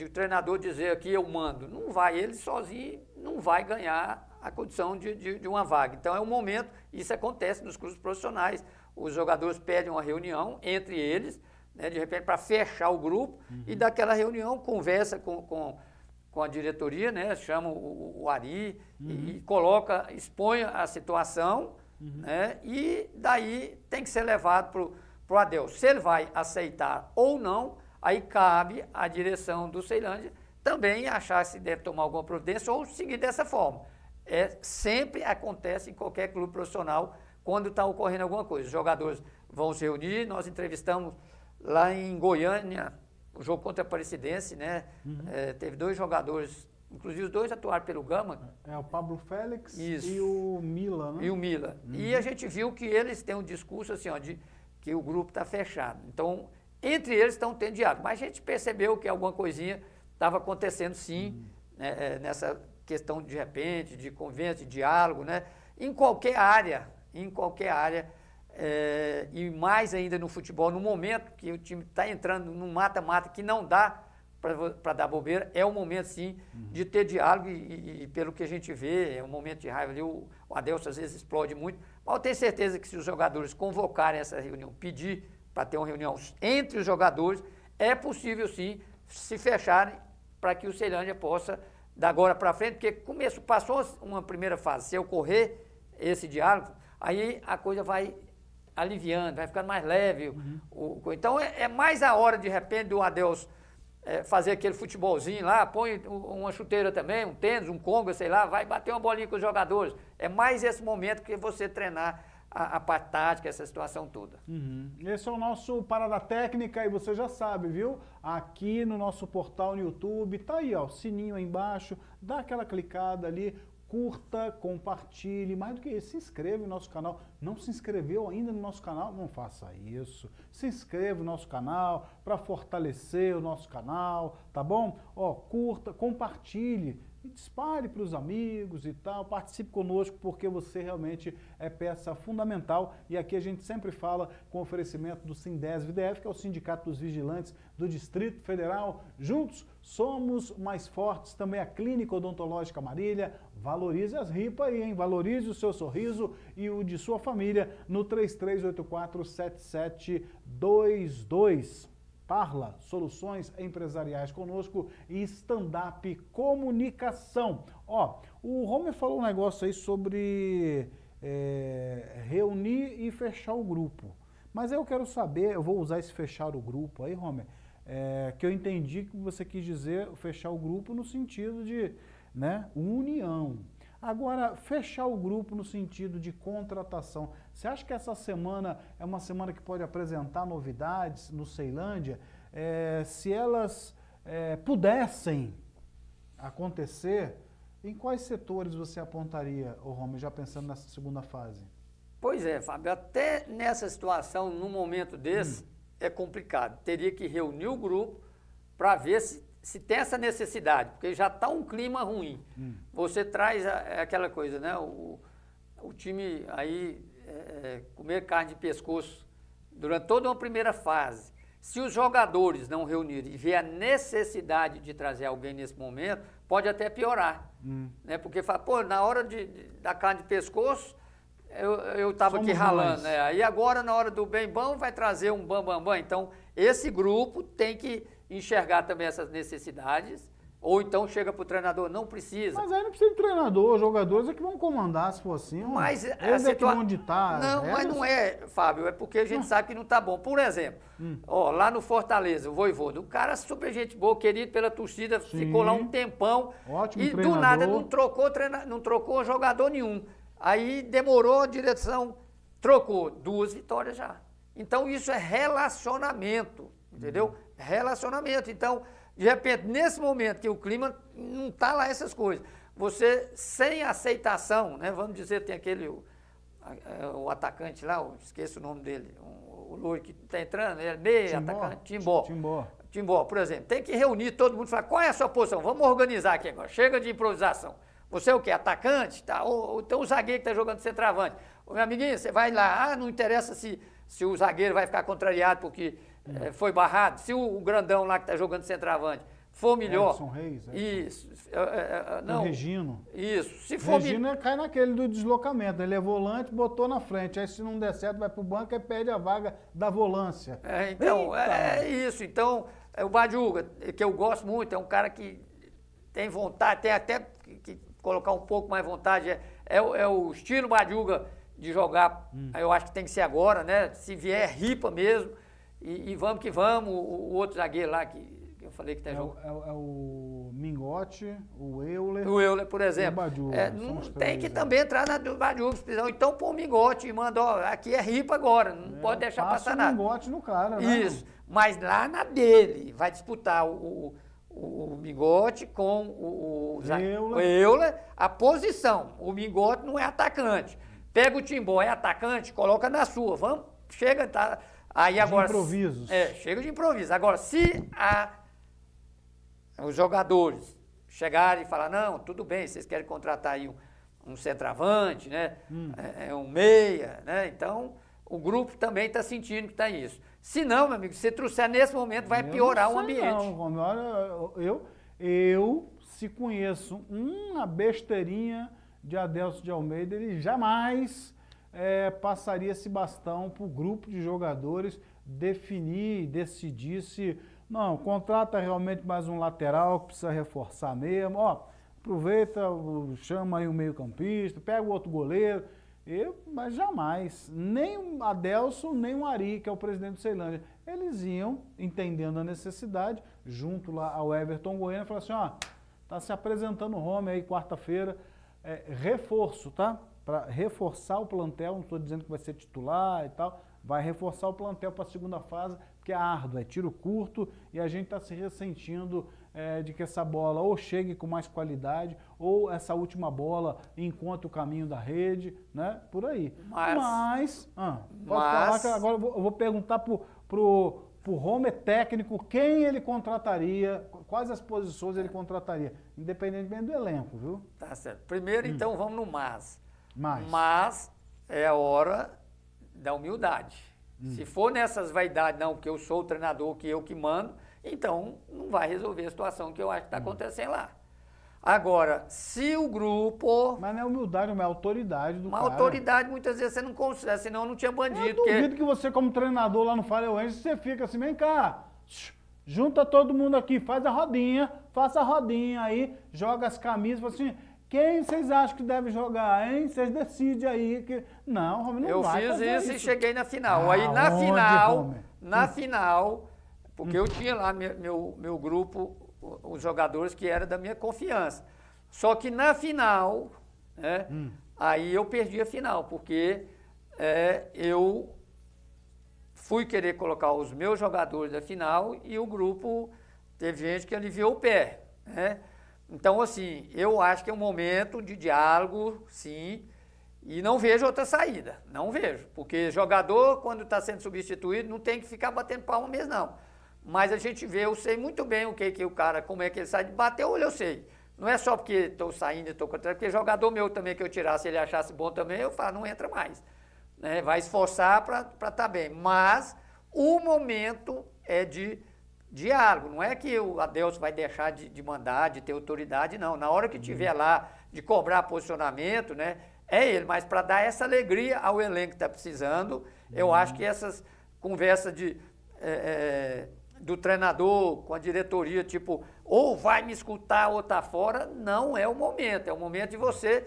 o treinador dizer aqui eu mando, não vai, ele sozinho não vai ganhar a condição de uma vaga. Então é um momento, isso acontece nos clubes profissionais, os jogadores pedem uma reunião entre eles, né, de repente para fechar o grupo, e daquela reunião conversa com a diretoria, né, chama o Ari e expõe a situação, né, e daí tem que ser levado para o Adelson. Se ele vai aceitar ou não, aí cabe à direção do Ceilândia também achar se deve tomar alguma providência ou seguir dessa forma. Sempre acontece em qualquer clube profissional quando está ocorrendo alguma coisa. Os jogadores vão se reunir, nós entrevistamos lá em Goiânia, o jogo contra a Aparecidense, né? Teve 2 jogadores, inclusive os 2 atuaram pelo Gama. O Pablo Félix. Isso. E o Mila, né? E o Mila. E a gente viu que eles têm um discurso assim, de que o grupo está fechado. Então, entre eles estão tendo diálogo. Mas a gente percebeu que alguma coisinha estava acontecendo sim, né, nessa questão de repente, de convivência, de diálogo, né? Em qualquer área, e mais ainda no futebol, no momento que o time está entrando num mata-mata que não dá para dar bobeira, é o momento sim de ter diálogo e pelo que a gente vê, é um momento de raiva ali, o Adelson às vezes explode muito, mas eu tenho certeza que se os jogadores convocarem essa reunião, pedir para ter uma reunião entre os jogadores, é possível sim se fecharem para que o Ceilândia possa, da agora para frente, porque passou uma primeira fase, se ocorrer esse diálogo, aí a coisa vai aliviando, vai ficando mais leve. Então é mais a hora, de repente, do Adelson fazer aquele futebolzinho lá, põe uma chuteira também, um tênis, um conga, sei lá, vai bater uma bolinha com os jogadores. É mais esse momento que você treinar a parte tática, essa situação toda. Esse é o nosso Parada Técnica e você já sabe, viu? Aqui no nosso portal no YouTube, tá aí, ó, sininho aí embaixo, dá aquela clicada ali, curta, compartilhe, mais do que isso, se inscreva no nosso canal. Não se inscreveu ainda no nosso canal? Não faça isso. Se inscreva no nosso canal para fortalecer o nosso canal, tá bom? Curta, compartilhe e dispare para os amigos e tal. Participe conosco porque você realmente é peça fundamental. E aqui a gente sempre fala com oferecimento do Sindesv-DF, que é o Sindicato dos Vigilantes do Distrito Federal. Juntos somos mais fortes. Também a Clínica Odontológica Marília. Valorize as ripas aí, hein? Valorize o seu sorriso e o de sua família no 3384-7722. Parla, soluções empresariais conosco e stand-up comunicação. O Romer falou um negócio aí sobre reunir e fechar o grupo. Mas eu quero saber, eu vou usar esse fechar o grupo aí, Romer, que eu entendi que você quis dizer fechar o grupo no sentido de, né, união. Agora, fechar o grupo no sentido de contratação. Você acha que essa semana é uma semana que pode apresentar novidades no Ceilândia? Se elas pudessem acontecer, Em quais setores você apontaria, ô Romer, já pensando nessa segunda fase? Pois é, Fábio, até nessa situação, num momento desse, é complicado. Teria que reunir o grupo para ver se tem essa necessidade, porque já está um clima ruim. Você traz aquela coisa, né? O time aí comer carne de pescoço durante toda uma primeira fase. Se os jogadores não reunirem e ver a necessidade de trazer alguém nesse momento, pode até piorar. Né? Porque fala, pô, na hora da carne de pescoço, eu estava aqui ralando. Né? Aí agora, na hora do bem bom, vai trazer um bam, bam, bam. Então, esse grupo tem que enxergar também essas necessidades. Ou então chega para o treinador, não precisa. Mas aí não precisa de treinador, os jogadores é que vão comandar, se for assim. Mas eles é que vão ditar. Não, mas não é, Fábio, é porque a gente sabe que não está bom. Por exemplo, ó, lá no Fortaleza, o Vojvoda, um cara super gente boa, querido pela torcida, ficou lá um tempão. Ótimo e treinador. Do nada não trocou jogador nenhum. Aí demorou, a direção trocou 2 vitórias já. Então isso é relacionamento, entendeu? Relacionamento. Então, de repente, nesse momento que o clima não está lá essas coisas, você sem aceitação, né? Vamos dizer, tem aquele, o atacante lá, esqueço o nome dele, o loiro que está entrando, ele é meio atacante, Timbó, por exemplo. Tem que reunir todo mundo e falar, qual é a sua posição? Vamos organizar aqui agora, chega de improvisação. Você é o quê? Atacante? Tá? Ou então o zagueiro que está jogando centroavante. Ô, meu amiguinho, você vai lá, não interessa se o zagueiro vai ficar contrariado porque foi barrado. Se o grandão lá que está jogando centroavante for melhor. Edson Reis. Isso. Não. O Regino. Isso. Se for Regino cai naquele do deslocamento. Ele é volante, botou na frente. Aí se não der certo, vai pro banco e perde a vaga da volância. Então, é isso. Então, o Badiuga, que eu gosto muito, é um cara que tem vontade, tem até que colocar um pouco mais vontade. É o estilo Badiuga de jogar. Eu acho que tem que ser agora, né? Se vier, ripa mesmo. E vamos que vamos. O outro zagueiro lá que eu falei que tem jogo. É o Mingote, o Euler. O Euler, por exemplo. E o Badiuga. Tem que também entrar na do Badiuga, se precisar. Então põe o Mingote e manda, ó, aqui é ripa agora, não pode deixar passar nada. Passa o Mingote no cara, né? Isso, mas lá na dele, vai disputar o Mingote com o Euler, a posição. O Mingote não é atacante. Pega o Timbó, é atacante, coloca na sua. Vamos, chega, tá. Aí agora, de improvisos. Chega de improviso. Agora, se os jogadores chegarem e falar, não, tudo bem, vocês querem contratar aí um centroavante, né? Um meia, né? Então, o grupo também está sentindo que está isso. Se não, meu amigo, se trouxer nesse momento, vai piorar o ambiente. Não, olha, eu se conheço uma besteirinha de Adelso de Almeida, ele jamais passaria esse bastão para o grupo de jogadores definir, decidir se, não, contrata realmente mais um lateral que precisa reforçar mesmo, ó, aproveita, chama aí um meio-campista, pega o outro goleiro, mas jamais, nem o Adelso, nem o Ari, que é o presidente do Ceilândia, eles iam, entendendo a necessidade, junto lá ao Everton Goiânia, falaram assim, ó, tá se apresentando o Romer aí quarta-feira, reforço, tá? Para reforçar o plantel, não estou dizendo que vai ser titular e tal, vai reforçar o plantel para a segunda fase, porque é árduo, é tiro curto e a gente está se ressentindo de que essa bola ou chegue com mais qualidade ou essa última bola encontre o caminho da rede, né? Por aí. Mas pode falar que agora eu vou perguntar pro Romer técnico quem ele contrataria, quais as posições ele contrataria, independentemente do elenco, viu? Tá certo. Primeiro, então, vamos no mas. Mas é a hora da humildade. Se for nessas vaidades, não, porque eu sou o treinador, que eu que mando, então não vai resolver a situação que eu acho que está acontecendo lá. Agora, se o grupo... Mas não é humildade, não é autoridade do cara. Uma autoridade, muitas vezes, você não consegue, senão não tinha bandido. Eu duvido que você, como treinador lá no Fallen Angels, você fica assim, vem cá, junta todo mundo aqui, faz a rodinha, faça a rodinha aí, joga as camisas, fala assim... Quem vocês acham que deve jogar, hein? Vocês decidem aí. Não, Romer, não vai fazer isso. Eu fiz isso e cheguei na final. Aí na final, porque eu tinha lá meu grupo, os jogadores que eram da minha confiança. Só que na final, né, aí eu perdi a final, porque eu fui querer colocar os meus jogadores da final e o grupo teve gente que aliviou o pé, né? Então, assim, eu acho que é um momento de diálogo, sim, e não vejo outra saída, não vejo. Porque jogador, quando está sendo substituído, não tem que ficar batendo palma mesmo, não. Mas a gente vê, eu sei muito bem o que o cara, como é que ele sai de bater, olha, eu sei. Não é só porque estou saindo e estou contra, porque jogador meu também que eu tirasse, ele achasse bom também, eu falo, não entra mais. Né? Vai esforçar para estar bem. Mas o momento é de diálogo, não é que o Adelson vai deixar de mandar, de ter autoridade, não. Na hora que tiver lá de cobrar posicionamento, né, é ele, mas para dar essa alegria ao elenco que está precisando, eu acho que essas conversas do treinador com a diretoria, tipo, ou vai me escutar ou tá fora, não é o momento. É o momento de você,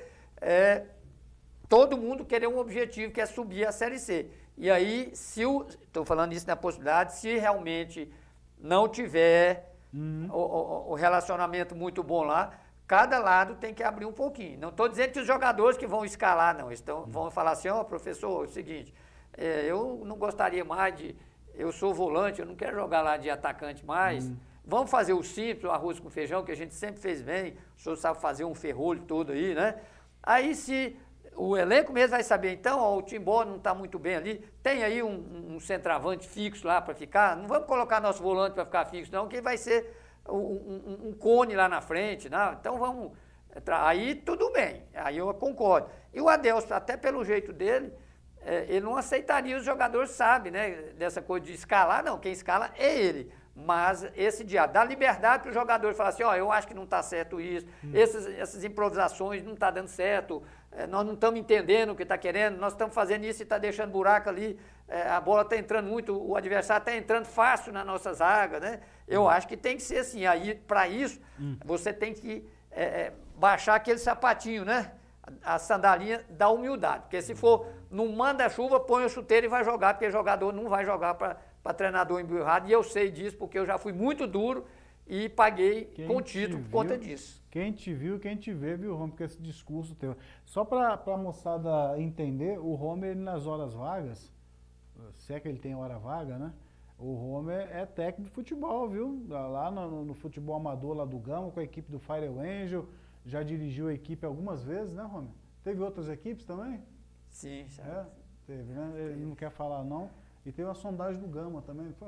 todo mundo querer um objetivo, que é subir a Série C. E aí, estou falando isso na possibilidade, se realmente não tiver o relacionamento muito bom lá, cada lado tem que abrir um pouquinho. Não estou dizendo que os jogadores que vão escalar, não. Vão falar assim, ó, professor, é o seguinte, eu não gostaria mais eu sou volante, eu não quero jogar lá de atacante mais. Vamos fazer o simples, o arroz com feijão, que a gente sempre fez bem. O senhor sabe fazer um ferrolho todo aí, né? Aí se o elenco mesmo vai saber, então, ó, o Timbó não está muito bem ali, tem aí um centroavante fixo lá para ficar, não vamos colocar nosso volante para ficar fixo não, que vai ser um cone lá na frente, né? Então vamos, aí tudo bem, aí eu concordo. E o Adelson, até pelo jeito dele, ele não aceitaria, os jogadores sabem, né, dessa coisa de escalar, não, quem escala é ele. Mas esse diálogo dá liberdade para o jogador falar assim, ó, eu acho que não está certo isso, essas improvisações não está dando certo, nós não estamos entendendo o que está querendo, nós estamos fazendo isso e está deixando buraco ali, a bola está entrando muito, o adversário está entrando fácil na nossa zaga, né? Eu acho que tem que ser assim, aí para isso você tem que baixar aquele sapatinho, né? A sandalinha da humildade, porque se for no manda-chuva, põe o chuteiro e vai jogar, porque jogador não vai jogar para treinador emburrado, e eu sei disso, porque eu já fui muito duro e paguei com título por conta disso. Quem te viu, quem te vê, viu, Romer, porque esse discurso teu. Só para a moçada entender, o Romer, ele nas horas vagas, se é que ele tem hora vaga, né? O Romer é técnico de futebol, viu? Lá no futebol amador lá do Gama, com a equipe do Fire Angel, já dirigiu a equipe algumas vezes, né, Romer? Teve outras equipes também? Sim, já. Teve, né? Ele não quer falar, não. E teve a sondagem do Gama também, não foi?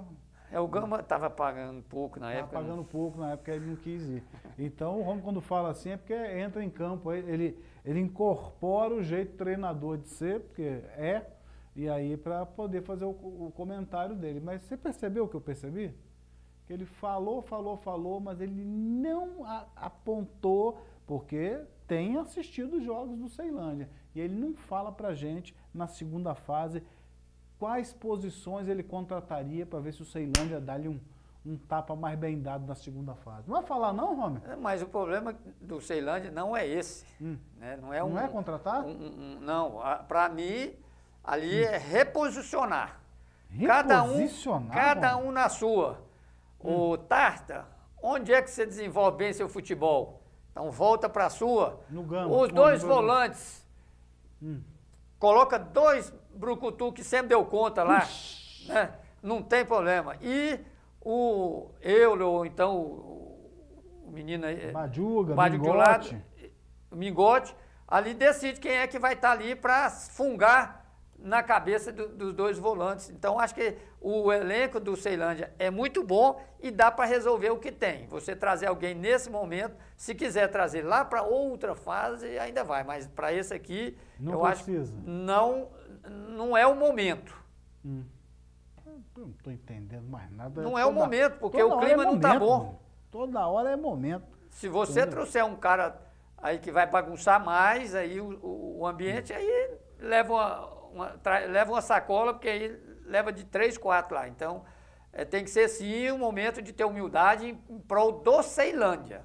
O Gama estava pagando pouco na época. Estava pagando pouco na época, ele não quis ir. Então, o Romer, quando fala assim, é porque entra em campo, ele incorpora o jeito treinador de ser, porque e aí para poder fazer o comentário dele. Mas você percebeu o que eu percebi? Que ele falou, mas ele não apontou, porque tem assistido os jogos do Ceilândia. E ele não fala pra gente, na segunda fase, quais posições ele contrataria para ver se o Ceilândia dá-lhe um tapa mais bem dado na segunda fase. Não vai falar não, Romer? Mas o problema do Ceilândia não é esse. Né? Não é contratar? Não, para mim, ali é reposicionar. Reposicionar? Cada um na sua. O Tarta, onde é que você desenvolve bem seu futebol? Então volta para a sua. No Gama. Os dois volantes. Coloca dois brucutu que sempre deu conta lá. Né? Não tem problema. E o Euler, ou então o menino aí. Baduga, Mingote. Ali decide quem é que vai estar ali para fungar na cabeça dos dois volantes. Então, acho que o elenco do Ceilândia é muito bom e dá para resolver o que tem. Você trazer alguém nesse momento, se quiser trazer lá para outra fase, ainda vai. Mas para esse aqui, não acho que não é o momento. Eu não estou entendendo mais nada. Não é o momento, porque o clima não está bom. Toda hora é momento. Se você trouxer um cara aí que vai bagunçar mais, aí o ambiente, aí leva uma sacola, porque aí leva de 3, 4 lá. Então, tem que ser sim um momento de ter humildade em prol do Ceilândia.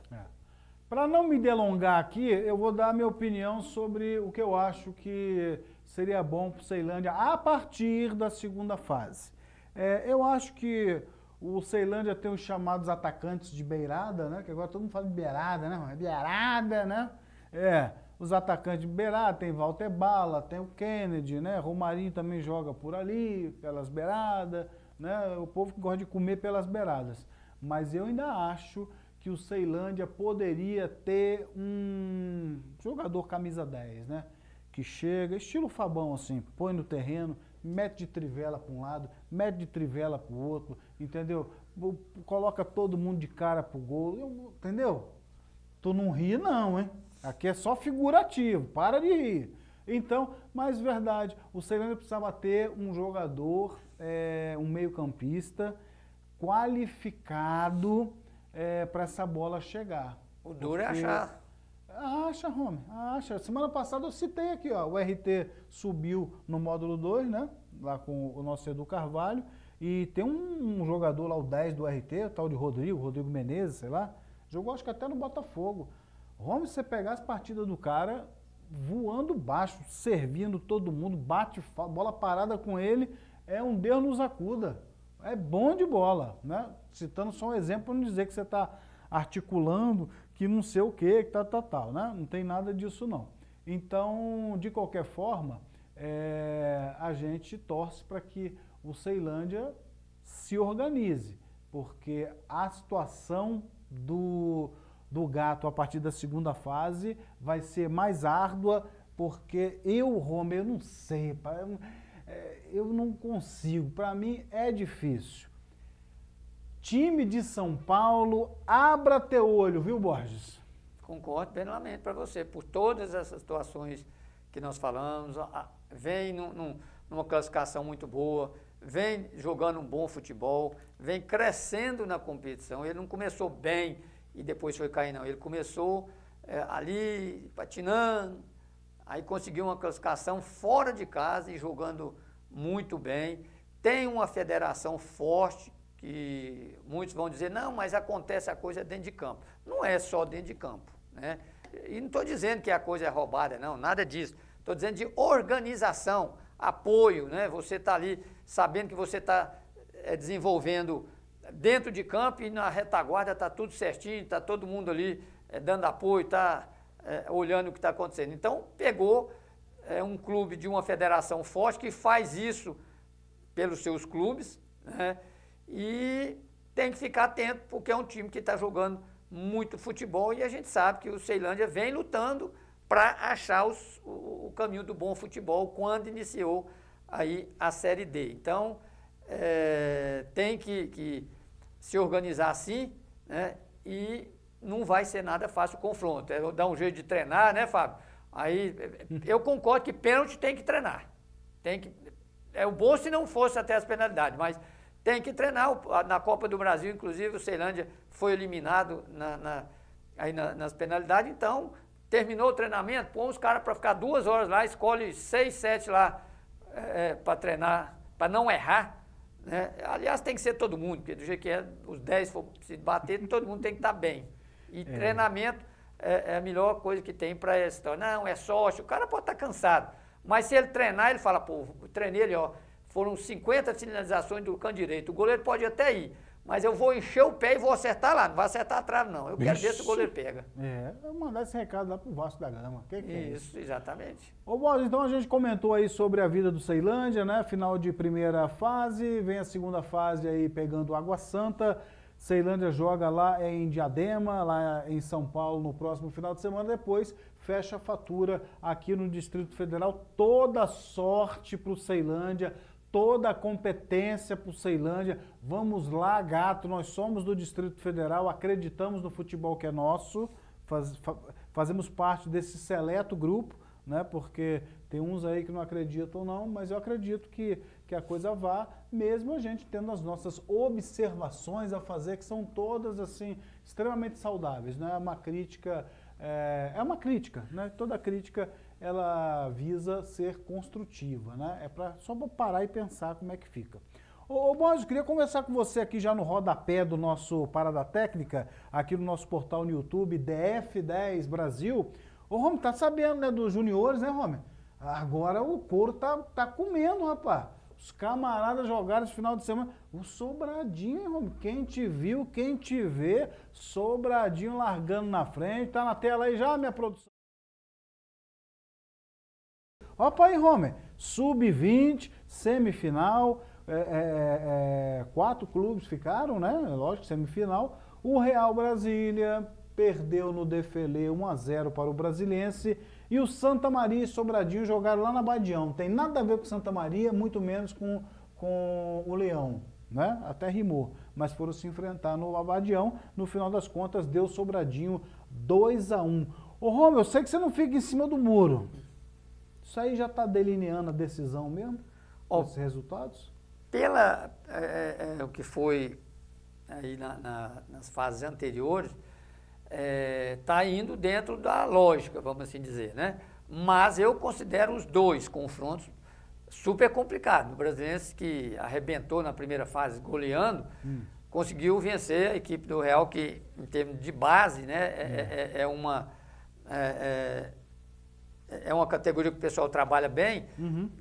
Para não me delongar aqui, eu vou dar a minha opinião sobre o que eu acho que seria bom para o Ceilândia a partir da segunda fase. Eu acho que o Ceilândia tem os chamados atacantes de beirada, né? Que agora todo mundo fala de beirada, né? Beirada, né? Os atacantes de beirada, tem Walter Bala, tem o Kennedy, né? Romarinho também joga por ali, pelas beiradas, né? O povo que gosta de comer pelas beiradas. Mas eu ainda acho que o Ceilândia poderia ter um jogador camisa 10, né? Que chega, estilo Fabão assim, põe no terreno, mete de trivela para um lado, mete de trivela para o outro, entendeu? Coloca todo mundo de cara pro gol, entendeu? Tu não ri não, hein? Aqui é só figurativo, para de rir. Então, mas verdade, o Ceilândia precisava ter um jogador, um meio-campista qualificado para essa bola chegar. O duro é achar. Acha, Rome, acha. Semana passada eu citei aqui, ó, o RT subiu no módulo 2, né? Lá com o nosso Edu Carvalho. E tem um jogador lá, o 10 do RT, o tal de Rodrigo Menezes, sei lá. Jogou acho que até no Botafogo. Rome, se você pegar as partidas do cara, voando baixo, servindo todo mundo, bate bola parada com ele, é um Deus nos acuda. É bom de bola, né? Citando só um exemplo para não dizer que você está articulando, que não sei o que, tal, né? Não tem nada disso não. Então, de qualquer forma, a gente torce para que o Ceilândia se organize, porque a situação do Gato a partir da segunda fase vai ser mais árdua, porque Rome, eu não sei, eu não consigo, para mim é difícil. Time de São Paulo, abra teu olho, viu, Borges? Concordo plenamente para você, por todas essas situações que nós falamos, vem numa classificação muito boa, vem jogando um bom futebol, vem crescendo na competição. Ele não começou bem e depois foi cair, não. Ele começou ali patinando, aí conseguiu uma classificação fora de casa e jogando muito bem. Tem uma federação forte, que muitos vão dizer, não, mas acontece a coisa dentro de campo. Não é só dentro de campo, né? E não estou dizendo que a coisa é roubada, não, nada disso. Estou dizendo de organização, apoio, né? Você está ali sabendo que você está desenvolvendo dentro de campo e na retaguarda está tudo certinho, está todo mundo ali dando apoio, está olhando o que está acontecendo. Então, pegou um clube de uma federação forte que faz isso pelos seus clubes, né? E tem que ficar atento, porque é um time que está jogando muito futebol e a gente sabe que o Ceilândia vem lutando para achar o caminho do bom futebol quando iniciou aí a Série D. Então, tem que se organizar assim, né? E não vai ser nada fácil o confronto. Dar um jeito de treinar, né, Fábio? Aí, eu concordo que pênalti tem que treinar. É o bom se não fosse até as penalidades, mas tem que treinar. Na Copa do Brasil, inclusive, o Ceilândia foi eliminado nas penalidades, então terminou o treinamento, põe os caras para ficar 2 horas lá, escolhe 6, 7 lá para treinar, para não errar, né? Aliás, tem que ser todo mundo, porque do jeito que os 10 for se bater, todo mundo tem que estar bem. E treinamento é a melhor coisa que tem para essa história. Não, é sócio, o cara pode estar cansado, mas se ele treinar, ele fala, pô, treinei ele, ó, foram 50 finalizações do canto direito, o goleiro pode até ir, mas eu vou encher o pé e vou acertar lá, não vai acertar a trave não, eu quero ver se o goleiro pega. Eu vou mandar esse recado lá pro Vasco da Gama. Que é isso? Exatamente. Ô, Borges, então a gente comentou aí sobre a vida do Ceilândia, né? Final de primeira fase, vem a segunda fase aí pegando Água Santa. Ceilândia joga lá em Diadema, lá em São Paulo, no próximo final de semana. Depois fecha a fatura aqui no Distrito Federal. Toda sorte pro Ceilândia, toda a competência para o Ceilândia. Vamos lá, Gato, nós somos do Distrito Federal, acreditamos no futebol que é nosso, fazemos parte desse seleto grupo, né? Porque tem uns aí que não acreditam não, mas eu acredito que a coisa vá, mesmo a gente tendo as nossas observações a fazer, que são todas assim extremamente saudáveis, não é uma crítica, uma crítica, né? Toda crítica ela visa ser construtiva, né? Só para parar e pensar como é que fica. Ô Borges, eu queria conversar com você aqui já no rodapé do nosso Parada Técnica, aqui no nosso portal no YouTube, DF10 Brasil. Ô Rome, tá sabendo, né, dos juniores, né, Rome? Agora o couro tá comendo, rapaz. Os camaradas jogaram esse final de semana. O Sobradinho, hein, Rome? Quem te viu, quem te vê, Sobradinho largando na frente. Tá na tela aí já, minha produção. Opa aí, Homer, sub-20, semifinal, 4 clubes ficaram, né? Lógico, semifinal. O Real Brasília perdeu no Defelê 1-0 para o Brasiliense. E o Santa Maria e Sobradinho jogaram lá na Abadião. Tem nada a ver com Santa Maria, muito menos com o Leão, né? Até rimou. Mas foram se enfrentar no Abadião. No final das contas, deu Sobradinho 2-1. Ô, Romeu, eu sei que você não fica em cima do muro. Isso aí já está delineando a decisão mesmo? Esses resultados? O que foi aí nas fases anteriores, está indo dentro da lógica, vamos assim dizer, né? Mas eu considero os dois confrontos super complicados. O Brasiliense, que arrebentou na primeira fase goleando, conseguiu vencer a equipe do Real, que em termos de base, né, é uma categoria que o pessoal trabalha bem,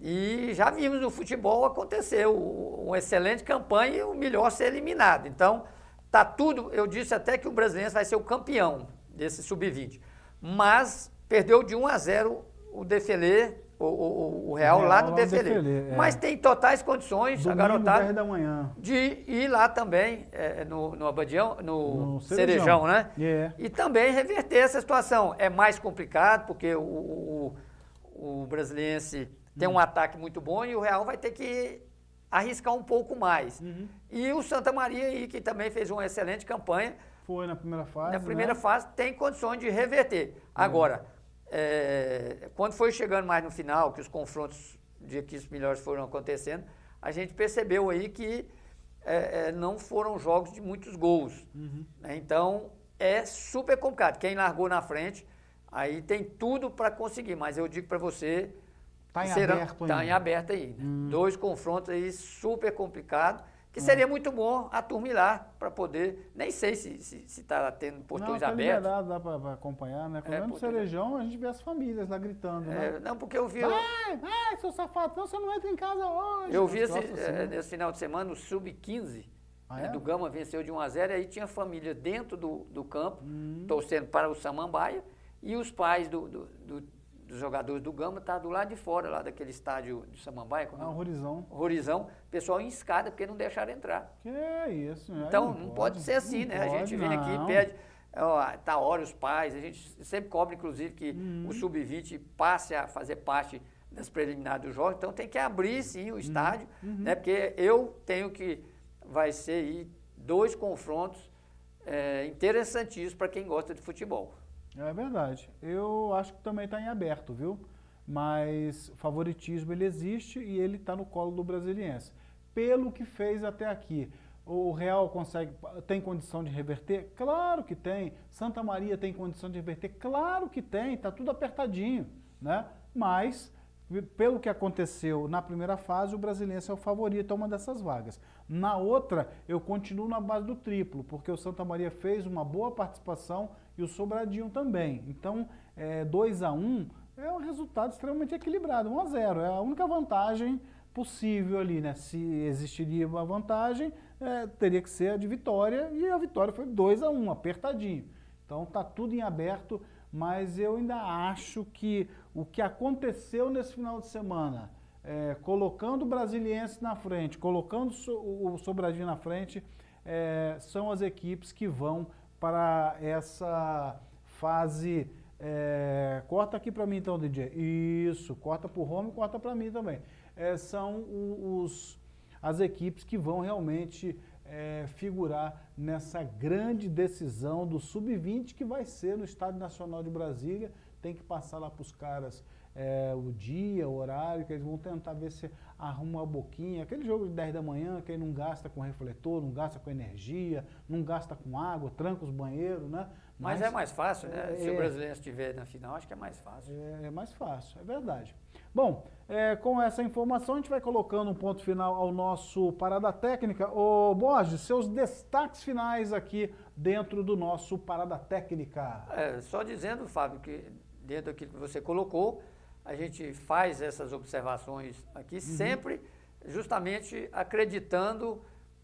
e já vimos no futebol acontecer uma excelente campanha e o melhor ser eliminado. Então, tá tudo, eu disse até que o Brasiliense vai ser o campeão desse sub-20, mas perdeu de 1-0 o Defelê, o Real lá no Defelê. Mas tem totais condições, domingo, a garotada, 10 da manhã, de ir lá também, no Abadião, no Cerejão, né? E também reverter essa situação. É mais complicado, porque o Brasiliense tem um ataque muito bom e o Real vai ter que arriscar um pouco mais. E o Santa Maria, aí, que também fez uma excelente campanha. Foi na primeira fase. Na primeira fase tem condições de reverter. Agora, quando foi chegando mais no final, que os confrontos de equipes melhores foram acontecendo, a gente percebeu aí que não foram jogos de muitos gols. Né? Então, é super complicado. Quem largou na frente, aí tem tudo para conseguir. Mas eu digo para você, está em aberto aí. Né? Dois confrontos aí super complicados, que seria muito bom a turma ir lá para poder, nem sei se está tendo portões abertos. Dá para acompanhar, né? Quando no Cerejão, a gente vê as famílias lá gritando, né? Não, porque eu vi... Vai, seu safado, você não entra em casa hoje. Eu vi nesse final de semana o Sub-15 do Gama venceu de 1-0, e aí tinha família dentro do campo, torcendo para o Samambaia, e os pais dos jogadores do Gama estavam do lado de fora, lá daquele estádio de Samambaia. Rorizão, pessoal em escada, porque não deixaram entrar. Que isso, né? Então, não pode ser assim, né? A gente vem aqui e pede, tá hora os pais, a gente sempre cobra, inclusive, que o Sub-20 passe a fazer parte das preliminares dos jogos, então tem que abrir, sim, o estádio, né? Porque vai ser aí 2 confrontos interessantíssimos para quem gosta de futebol. É verdade. Eu acho que também está em aberto, viu? Mas favoritismo ele existe e ele está no colo do Brasiliense. Pelo que fez até aqui, o Real tem condição de reverter? Claro que tem. Santa Maria tem condição de reverter? Claro que tem. Está tudo apertadinho, né? Mas, pelo que aconteceu na primeira fase, o Brasiliense é o favorito a uma dessas vagas. Na outra, eu continuo na base do triplo, porque o Santa Maria fez uma boa participação e o Sobradinho também. Então, 2-1 é um resultado extremamente equilibrado, 1-0. É a única vantagem possível ali, né? Se existiria uma vantagem, teria que ser a de Vitória, e a vitória foi 2-1, apertadinho. Então, tá tudo em aberto, mas eu ainda acho que o que aconteceu nesse final de semana, colocando o Brasiliense na frente, colocando o Sobradinho na frente, são as equipes que vão para essa fase... corta aqui para mim então, DJ. Isso, corta para o Romeu e corta para mim também. São as equipes que vão realmente figurar nessa grande decisão do Sub-20, que vai ser no Estádio Nacional de Brasília. Tem que passar lá para os caras o dia, o horário, que eles vão tentar ver se arruma a boquinha. Aquele jogo de 10 da manhã, que aí não gasta com refletor, não gasta com energia, não gasta com água, tranca os banheiros, né? Mas é mais fácil, né? Se o brasileiro estiver na final, acho que é mais fácil. É mais fácil, é verdade. Bom, com essa informação, a gente vai colocando um ponto final ao nosso Parada Técnica. Ô Borges, seus destaques finais aqui dentro do nosso Parada Técnica. Só dizendo, Fábio, que dentro daquilo que você colocou, a gente faz essas observações aqui sempre justamente acreditando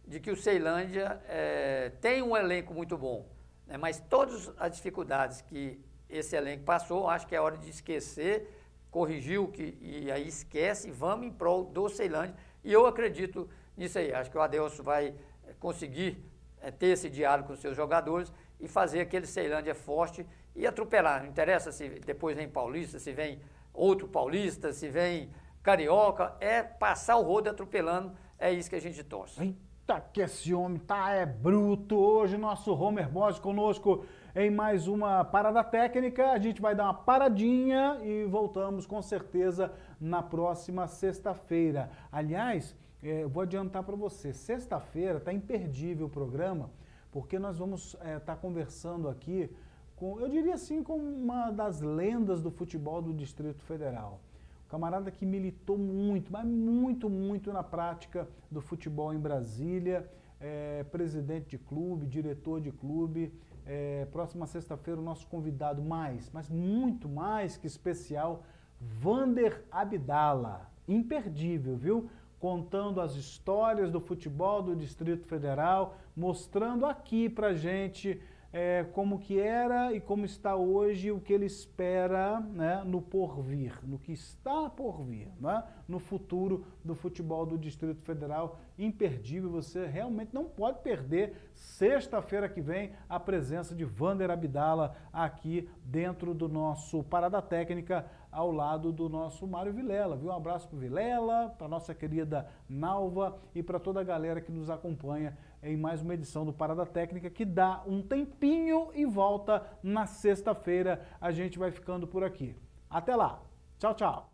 de que o Ceilândia tem um elenco muito bom, né? Mas todas as dificuldades que esse elenco passou, acho que é hora de esquecer, corrigir e aí esquece e vamos em prol do Ceilândia. E eu acredito nisso aí, acho que o Adelso vai conseguir ter esse diálogo com os seus jogadores e fazer aquele Ceilândia forte e atropelar. Não interessa se depois vem Paulista, se vem outro Paulista, se vem Carioca, é passar o rodo atropelando, é isso que a gente torce. Eita, que esse homem tá bruto. Hoje nosso Homer Borges conosco em mais uma parada técnica. A gente vai dar uma paradinha e voltamos com certeza na próxima sexta-feira. Aliás, vou adiantar para você, sexta-feira tá imperdível o programa, porque nós vamos estar conversando aqui com, eu diria assim, com uma das lendas do futebol do Distrito Federal. Um camarada que militou muito, mas muito na prática do futebol em Brasília, presidente de clube, diretor de clube. Próxima sexta-feira o nosso convidado mas muito mais que especial, Vander Abdala. Imperdível, viu? Contando as histórias do futebol do Distrito Federal, mostrando aqui pra gente como que era e como está hoje, o que ele espera, né, no porvir, no que está por vir, né, no futuro do futebol do Distrito Federal. Imperdível, você realmente não pode perder sexta-feira que vem a presença de Vander Abdala aqui dentro do nosso Parada Técnica, ao lado do nosso Mário Vilela, viu? Um abraço para o Vilela, para nossa querida Nalva e para toda a galera que nos acompanha em mais uma edição do Parada Técnica, que dá um tempinho e volta na sexta-feira. A gente vai ficando por aqui. Até lá. Tchau, tchau.